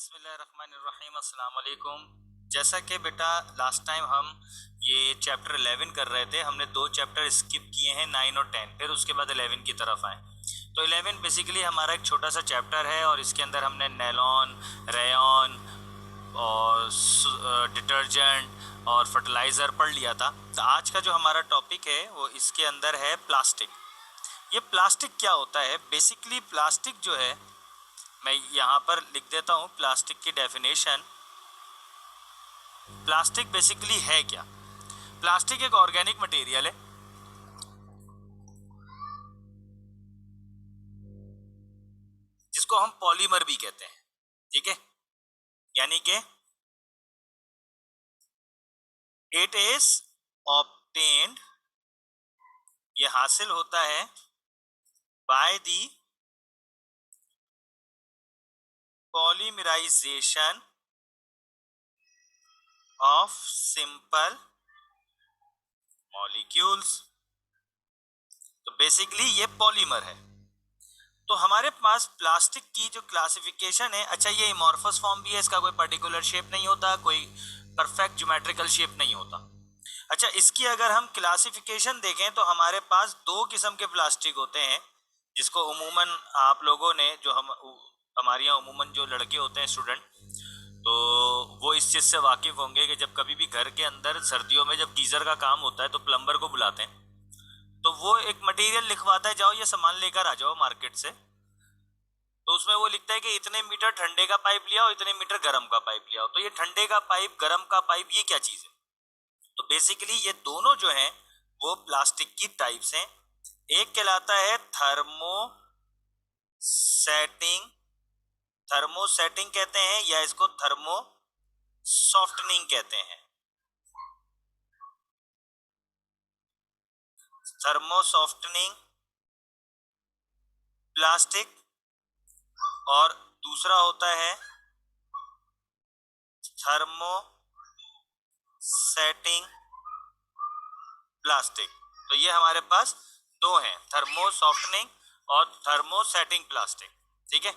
बिस्मिल्लाहिर्रहमानिर्रहीम, अस्सलाम वालेकुम। जैसा कि बेटा लास्ट टाइम हम ये चैप्टर 11 कर रहे थे, हमने दो चैप्टर स्किप किए हैं 9 और 10, फिर उसके बाद 11 की तरफ आए। तो 11 बेसिकली हमारा एक छोटा सा चैप्टर है और इसके अंदर हमने नैलॉन, रेयॉन और डिटर्जेंट और फर्टिलाइज़र पढ़ लिया था। तो आज का जो हमारा टॉपिक है वो इसके अंदर है प्लास्टिक। ये प्लास्टिक क्या होता है? बेसिकली प्लास्टिक जो है, मैं यहाँ पर लिख देता हूँ प्लास्टिक की डेफिनेशन। प्लास्टिक बेसिकली है क्या? प्लास्टिक एक ऑर्गेनिक मटेरियल है जिसको हम पॉलीमर भी कहते हैं, ठीक है? यानी कि इट इज ऑब्टेन्ड, ये हासिल होता है by the polymerization of simple molecules. तो बेसिकली ये पॉलीमर है। तो हमारे पास प्लास्टिक की जो क्लासिफिकेशन है, अच्छा ये इमॉर्फस फॉर्म भी है, इसका कोई पर्टिकुलर शेप नहीं होता, कोई परफेक्ट ज्योमेट्रिकल शेप नहीं होता। अच्छा, इसकी अगर हम क्लासिफिकेशन देखें तो हमारे पास दो किस्म के प्लास्टिक होते हैं, जिसको उमूमन आप लोगों ने जो हमारे यहाँ उमूमन जो लड़के होते हैं स्टूडेंट, तो वो इस चीज़ से वाकिफ़ होंगे कि जब कभी भी घर के अंदर सर्दियों में जब गीज़र का काम होता है तो प्लम्बर को बुलाते हैं, तो वो एक मटेरियल लिखवाता है, जाओ ये सामान लेकर आ जाओ मार्केट से। तो उसमें वो लिखता है कि इतने मीटर ठंडे का पाइप लिया और इतने मीटर गर्म का पाइप लिया। तो ये ठंडे का पाइप, गर्म का पाइप, ये क्या चीज़ है? तो बेसिकली ये दोनों जो हैं वो प्लास्टिक की टाइप्स हैं। एक कहलाता है थर्मोसेटिंग, थर्मोसेटिंग कहते हैं, या इसको थर्मो सॉफ्टनिंग कहते हैं, थर्मो सॉफ्टनिंग प्लास्टिक। और दूसरा होता है थर्मो सेटिंग प्लास्टिक। तो ये हमारे पास दो हैं, थर्मो सॉफ्टनिंग और थर्मो सेटिंग प्लास्टिक, ठीक है?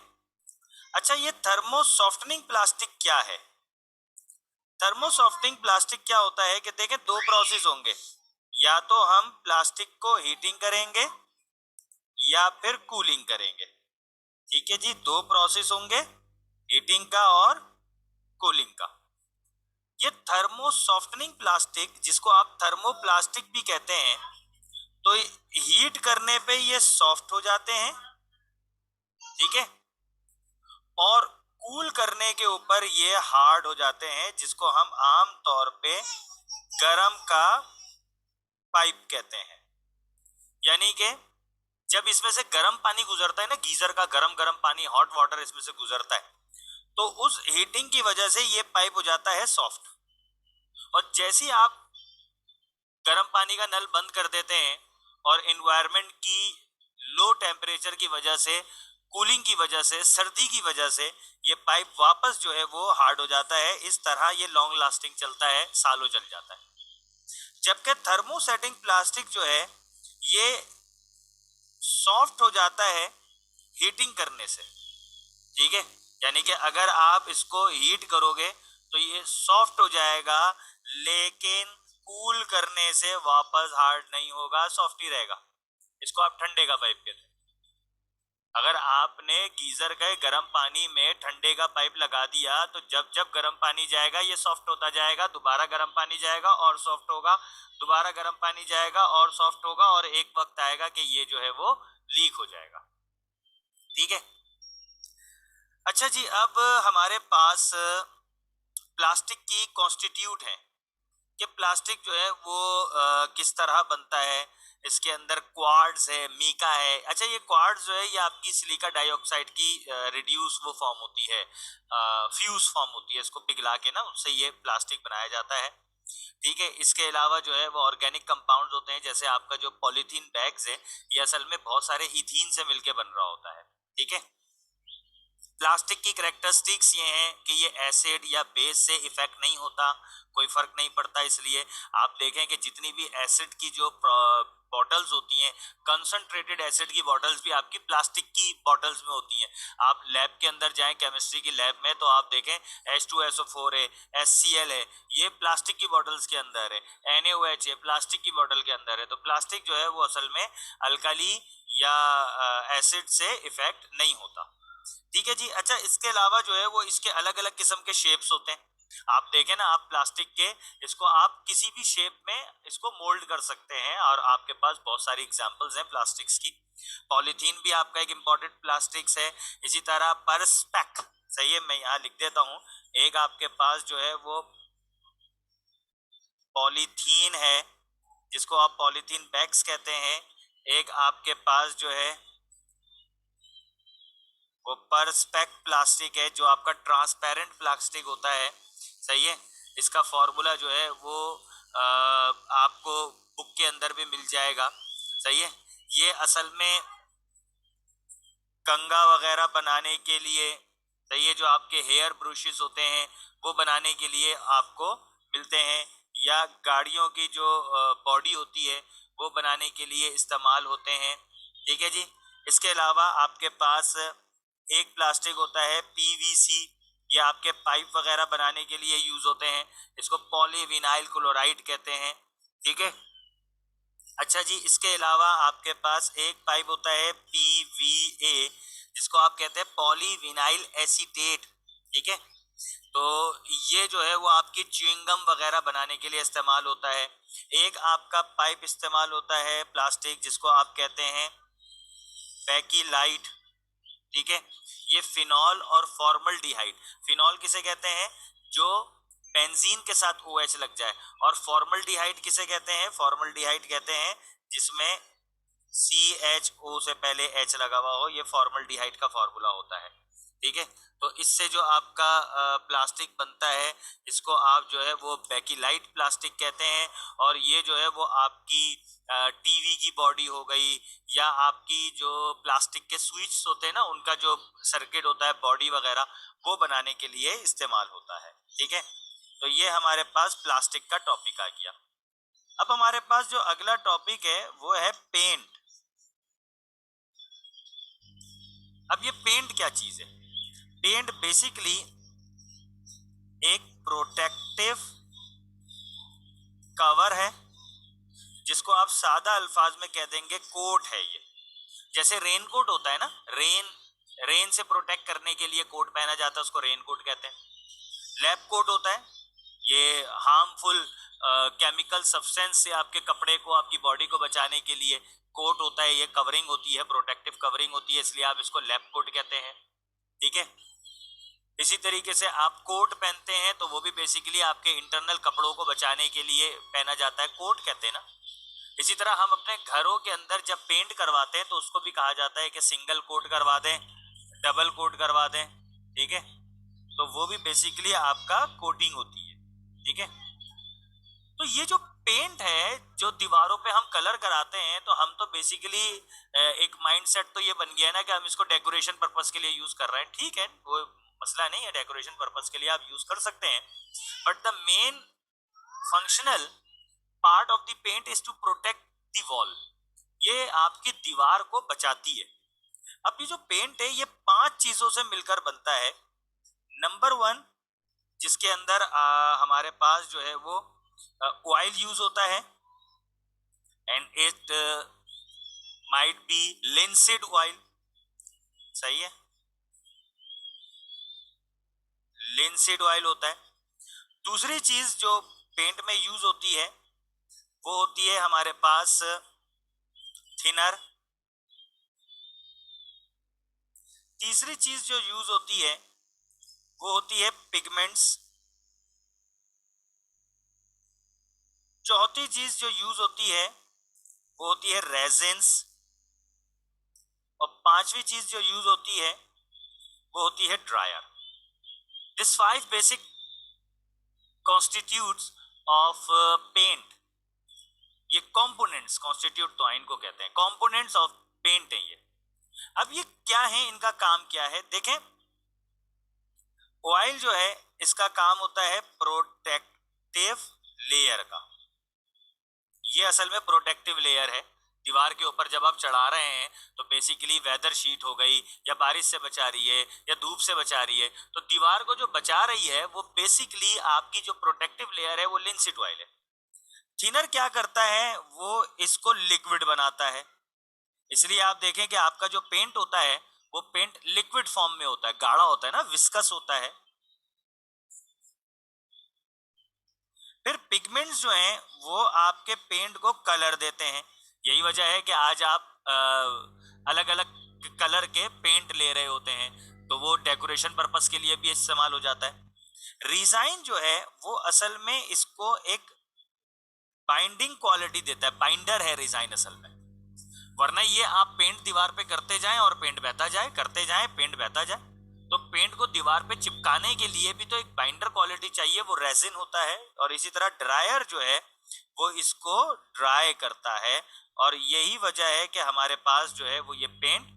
अच्छा, ये थर्मो सॉफ्टनिंग प्लास्टिक क्या है? थर्मो सॉफ्टनिंग प्लास्टिक क्या होता है कि देखें, दो प्रोसेस होंगे, या तो हम प्लास्टिक को हीटिंग करेंगे या फिर कूलिंग करेंगे, ठीक है जी? दो प्रोसेस होंगे, हीटिंग का और कूलिंग का। ये थर्मो सॉफ्टनिंग प्लास्टिक, जिसको आप थर्मोप्लास्टिक भी कहते हैं, तो हीट करने पे ये सॉफ्ट हो जाते हैं, ठीक है? और कूल करने के ऊपर ये हार्ड हो जाते हैं, जिसको हम आम तौर पे गरम का पाइप कहते हैं। यानी कि जब इसमें से गर्म पानी गुजरता है ना, गीजर का गरम गरम पानी, हॉट वाटर इसमें से गुजरता है, तो उस हीटिंग की वजह से ये पाइप हो जाता है सॉफ्ट। और जैसे ही आप गर्म पानी का नल बंद कर देते हैं और एनवायरनमेंट की लो टेम्परेचर की वजह से, कूलिंग की वजह से, सर्दी की वजह से, ये पाइप वापस जो है वो हार्ड हो जाता है। इस तरह ये लॉन्ग लास्टिंग चलता है, सालों चल जाता है। जबकि थर्मोसेटिंग प्लास्टिक जो है ये सॉफ्ट हो जाता है हीटिंग करने से, ठीक है? यानी कि अगर आप इसको हीट करोगे तो ये सॉफ्ट हो जाएगा, लेकिन कूल करने से वापस हार्ड नहीं होगा, सॉफ्ट ही रहेगा। इसको आप ठंडे का पाइप कहते हैं। अगर आपने गीजर के गर्म पानी में ठंडे का पाइप लगा दिया तो जब जब गर्म पानी जाएगा ये सॉफ्ट होता जाएगा, दोबारा गर्म पानी जाएगा और सॉफ्ट होगा, दोबारा गर्म पानी जाएगा और सॉफ्ट होगा, और एक वक्त आएगा कि ये जो है वो लीक हो जाएगा, ठीक है? अच्छा जी, अब हमारे पास प्लास्टिक की कॉन्स्टिट्यूट है कि प्लास्टिक जो है वो किस तरह बनता है। इसके अंदर क्वार्ट्ज है, मीका है। अच्छा, ये क्वार्ट्ज जो है ये आपकी सिलिका डाइऑक्साइड की रिड्यूस वो फॉर्म होती है, फ्यूज फॉर्म होती है, इसको पिघला के ना उससे ये प्लास्टिक बनाया जाता है, ठीक है? इसके अलावा जो है वो ऑर्गेनिक कंपाउंड्स होते हैं, जैसे आपका जो पॉलीथीन बैग्स है, ये असल में बहुत सारे इथीन से मिलके बन रहा होता है, ठीक है? प्लास्टिक की करेक्टरिस्टिक्स ये हैं कि ये एसिड या बेस से इफेक्ट नहीं होता, कोई फर्क नहीं पड़ता। इसलिए आप देखें कि जितनी भी एसिड की जो बॉटल्स होती हैं, कंसंट्रेटेड एसिड की बॉटल्स भी आपकी प्लास्टिक की बॉटल्स में होती हैं। आप लैब के अंदर जाएं, केमिस्ट्री की लैब में, तो आप देखें H2SO4 है, HCl है, ये प्लास्टिक की बॉटल्स के अंदर है, NaOH है, प्लास्टिक की बॉटल के अंदर है। तो प्लास्टिक जो है वो असल में अल्कली या एसिड से इफेक्ट नहीं होता। ठीक है जी। अच्छा, इसके अलावा जो है वो इसके अलग अलग किस्म के शेप्स होते हैं। आप देखें ना, आप प्लास्टिक के इसको आप किसी भी शेप में इसको मोल्ड कर सकते हैं, और आपके पास बहुत सारी एग्जांपल्स हैं प्लास्टिक्स की। पॉलीथीन भी आपका एक इम्पोर्टेंट प्लास्टिक्स है। इसी तरह परस्पेक, सही है, मैं यहाँ लिख देता हूँ। एक आपके पास जो है वो पॉलीथीन है, जिसको आप पॉलीथीन बैग्स कहते हैं। एक आपके पास जो है वो परस्पेक प्लास्टिक है, जो आपका ट्रांसपेरेंट प्लास्टिक होता है। सही है। इसका फॉर्मूला जो है वो आपको बुक के अंदर भी मिल जाएगा। सही है। ये असल में कंघा वगैरह बनाने के लिए, सही है, जो आपके हेयर ब्रशेस होते हैं वो बनाने के लिए आपको मिलते हैं, या गाड़ियों की जो बॉडी होती है वो बनाने के लिए इस्तेमाल होते हैं। ठीक है जी। इसके अलावा आपके पास एक प्लास्टिक होता है PVC, ये आपके पाइप वगैरह बनाने के लिए यूज होते हैं। इसको पॉलीविनाइल क्लोराइड कहते हैं। ठीक है। अच्छा जी, इसके अलावा आपके पास एक पाइप होता है PVA, जिसको आप कहते हैं पॉलीविनाइल एसीटेट। ठीक है। तो ये जो है वो आपकी च्युइंगम वगैरह बनाने के लिए इस्तेमाल होता है। एक आपका पाइप इस्तेमाल होता है प्लास्टिक, जिसको आप कहते हैं बैकीलाइट। ठीक है। ये फिनॉल और फॉर्मल्डिहाइड, फिनॉल किसे कहते हैं, जो बेंजीन के साथ OH लग जाए, और फॉर्मल्डिहाइड किसे कहते हैं, फॉर्मल्डिहाइड कहते हैं जिसमें CHO से पहले H लगा हुआ हो, ये फॉर्मल्डिहाइड का फॉर्मूला होता है। ठीक है। तो इससे जो आपका प्लास्टिक बनता है, इसको आप जो है वो बैकीलाइट प्लास्टिक कहते हैं। और ये जो है वो आपकी टीवी की बॉडी हो गई, या आपकी जो प्लास्टिक के स्विच होते हैं ना, उनका जो सर्किट होता है बॉडी वगैरह, वो बनाने के लिए इस्तेमाल होता है। ठीक है। तो ये हमारे पास प्लास्टिक का टॉपिक आ गया। अब हमारे पास जो अगला टॉपिक है वो है पेंट। अब ये पेंट क्या चीज है? पेंट बेसिकली एक प्रोटेक्टिव कवर है, जिसको आप सादा अल्फाज में कह देंगे कोट है ये। जैसे रेन कोट होता है ना, रेन से प्रोटेक्ट करने के लिए कोट पहना जाता है, उसको रेन कोट कहते हैं। लैब कोट होता है, ये हार्मफुल केमिकल सब्सटेंस से आपके कपड़े को, आपकी बॉडी को बचाने के लिए कोट होता है। ये कवरिंग होती है, प्रोटेक्टिव कवरिंग होती है, इसलिए आप इसको लैब कोट कहते हैं। ठीक है। इसी तरीके से आप कोट पहनते हैं तो वो भी बेसिकली आपके इंटरनल कपड़ों को बचाने के लिए पहना जाता है, कोट कहते हैं ना। इसी तरह हम अपने घरों के अंदर जब पेंट करवाते हैं तो उसको भी कहा जाता है कि सिंगल कोट करवा दें, डबल कोट करवा दें। ठीक है। तो वो भी बेसिकली आपका कोटिंग होती है। ठीक है। तो ये जो पेंट है, जो दीवारों पे हम कलर कराते हैं, तो हम तो बेसिकली एक माइंडसेट तो ये बन गया है ना कि हम इसको डेकोरेशन पर्पस के लिए यूज कर रहे हैं। ठीक है, वो मसला नहीं है, डेकोरेशन पर्पस के लिए आप यूज कर सकते हैं। But the main functional part of the paint is to protect the wall. ये आपकी दीवार को बचाती है। अब ये जो पेंट है ये 5 चीजों से मिलकर बनता है। नंबर 1, जिसके अंदर हमारे पास जो है वो ऑयल यूज होता है, and it might be linseed oil. सही है, लिंसिड ऑयल होता है। दूसरी चीज जो पेंट में यूज होती है वो होती है हमारे पास थिनर। तीसरी चीज जो यूज होती है वो होती है पिगमेंट्स। चौथी चीज जो यूज होती है वो होती है रेजिन्स। और पांचवी चीज जो यूज होती है वो होती है dryer. This 5 basic constitutes of paint. ये कंपोनेंट्स, कॉन्स्टिट्यूट तो इनको कहते हैं, कंपोनेंट्स ऑफ पेंट है ये। अब ये क्या है, इनका काम क्या है, देखें। ऑयल जो है इसका काम होता है प्रोटेक्टिव लेयर का। ये असल में प्रोटेक्टिव लेयर है। दीवार के ऊपर जब आप चढ़ा रहे हैं तो बेसिकली वेदर शीट हो गई या बारिश से बचा रही है या धूप से बचा रही है, तो दीवार को जो बचा रही है वो बेसिकली आपकी जो प्रोटेक्टिव लेयर है वो लिनसीड ऑयल है। थिनर क्या करता है, वो इसको लिक्विड बनाता है। इसलिए आप देखें कि आपका जो पेंट होता है वो पेंट लिक्विड फॉर्म में होता है, गाढ़ा होता है ना, विस्कस होता है। फिर पिगमेंट्स जो हैं वो आपके पेंट को कलर देते हैं। यही वजह है कि आज आप अलग अलग कलर के पेंट ले रहे होते हैं, तो वो डेकोरेशन पर्पस के लिए भी इस्तेमाल हो जाता है। रिजाइन जो है वो असल में इसको एक बाइंडिंग क्वालिटी देता है, बाइंडर है रिजाइन असल में। वरना ये आप पेंट दीवार पे करते जाएं और पेंट बहता जाए, करते जाएं पेंट बहता जाए, तो पेंट को दीवार पे चिपकाने के लिए भी तो एक बाइंडर क्वालिटी चाहिए, वो रेजिन होता है। और इसी तरह ड्रायर जो है वो इसको ड्राई करता है, और यही वजह है कि हमारे पास जो है वो ये पेंट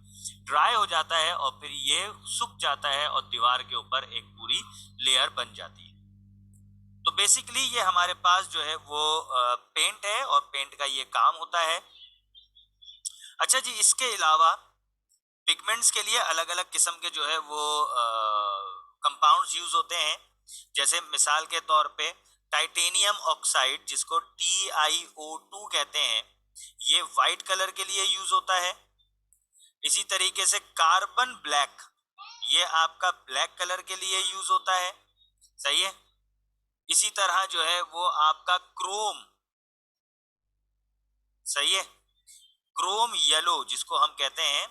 ड्राई हो जाता है और फिर ये सूख जाता है और दीवार के ऊपर एक पूरी लेयर बन जाती है। तो बेसिकली ये हमारे पास जो है वो पेंट है और पेंट का ये काम होता है। अच्छा जी, इसके अलावा पिगमेंट्स के लिए अलग अलग किस्म के जो है वो कंपाउंड्स यूज होते हैं। जैसे मिसाल के तौर पे टाइटेनियम ऑक्साइड, जिसको TiO2 कहते हैं, ये वाइट कलर के लिए यूज होता है। इसी तरीके से कार्बन ब्लैक, ये आपका ब्लैक कलर के लिए यूज होता है। सही है। इसी तरह जो है वो आपका क्रोम, सही है, क्रोम येलो जिसको हम कहते हैं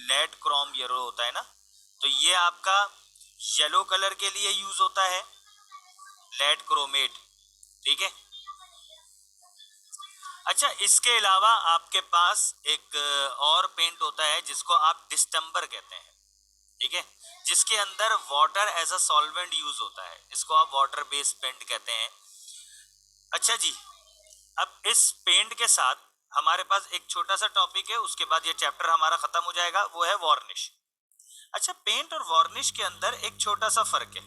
लेड क्रोम येलो होता है ना, तो ये आपका येलो कलर के लिए यूज होता है, लेड क्रोमेट। ठीक है। अच्छा, इसके अलावा आपके पास एक और पेंट होता है जिसको आप डिस्टेंबर कहते हैं। ठीक है, जिसके अंदर water as a solvent use होता है, इसको आप वाटर बेस्ड पेंट कहते हैं। अच्छा जी, अब इस पेंट के साथ हमारे पास एक छोटा सा टॉपिक है, उसके बाद ये चैप्टर हमारा खत्म हो जाएगा, वो है वार्निश। अच्छा, पेंट और वार्निश के अंदर एक छोटा सा फर्क है।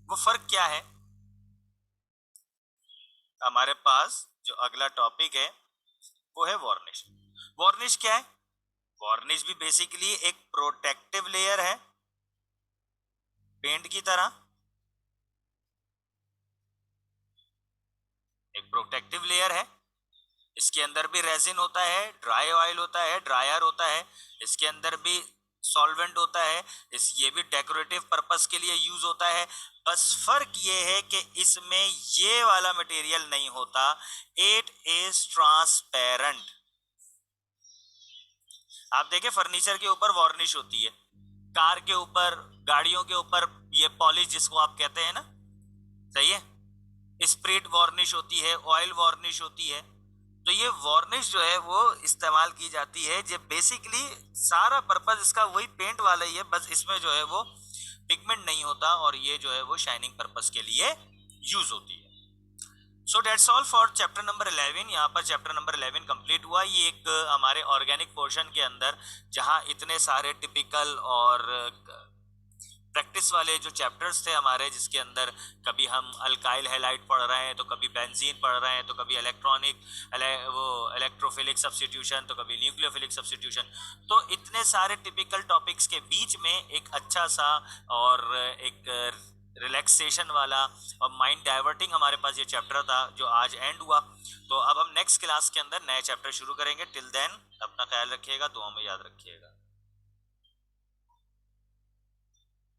वो फर्क क्या है? हमारे पास जो अगला टॉपिक है वो है वार्निश। वार्निश क्या है? वार्निश भी बेसिकली एक प्रोटेक्टिव लेयर है पेंट की तरह, एक प्रोटेक्टिव लेयर है। इसके अंदर भी रेजिन होता है, ड्राई ऑयल होता है, ड्रायर होता है, इसके अंदर भी सॉल्वेंट होता है, ये भी डेकोरेटिव पर्पस के लिए यूज होता है। बस फर्क ये है कि इसमें ये वाला मटेरियल नहीं होता, इट इज ट्रांसपेरेंट। आप देखें फर्नीचर के ऊपर वार्निश होती है, कार के ऊपर, गाड़ियों के ऊपर ये पॉलिश जिसको आप कहते हैं ना, सही है, स्प्रिट वार्निश होती है, ऑयल वार्निश होती है। तो ये वार्निश जो है वो इस्तेमाल की जाती है, जो बेसिकली सारा पर्पस इसका वही पेंट वाला ही है, बस इसमें जो है वो पिगमेंट नहीं होता और ये जो है वो शाइनिंग पर्पस के लिए यूज होती है। So that's all for chapter number 11। यहाँ पर चैप्टर नंबर 11 कंप्लीट हुआ। ये एक हमारे ऑर्गेनिक पोर्शन के अंदर जहाँ इतने सारे टिपिकल और प्रैक्टिस वाले जो चैप्टर्स थे हमारे, जिसके अंदर कभी हम अल्काइल हैलाइड पढ़ रहे हैं, तो कभी बेंजीन पढ़ रहे हैं, तो कभी वो इलेक्ट्रोफिलिक सब्स्टिट्यूशन, तो कभी न्यूक्लियोफिलिक सब्स्टिट्यूशन। तो इतने सारे टिपिकल टॉपिक्स के बीच में एक अच्छा सा और एक रिलैक्सेशन वाला और माइंड डाइवर्टिंग हमारे पास ये चैप्टर था जो आज एंड हुआ। तो अब हम नेक्स्ट क्लास के अंदर नए चैप्टर शुरू करेंगे। टिल देन अपना ख्याल रखिएगा, दुआ में याद रखिएगा।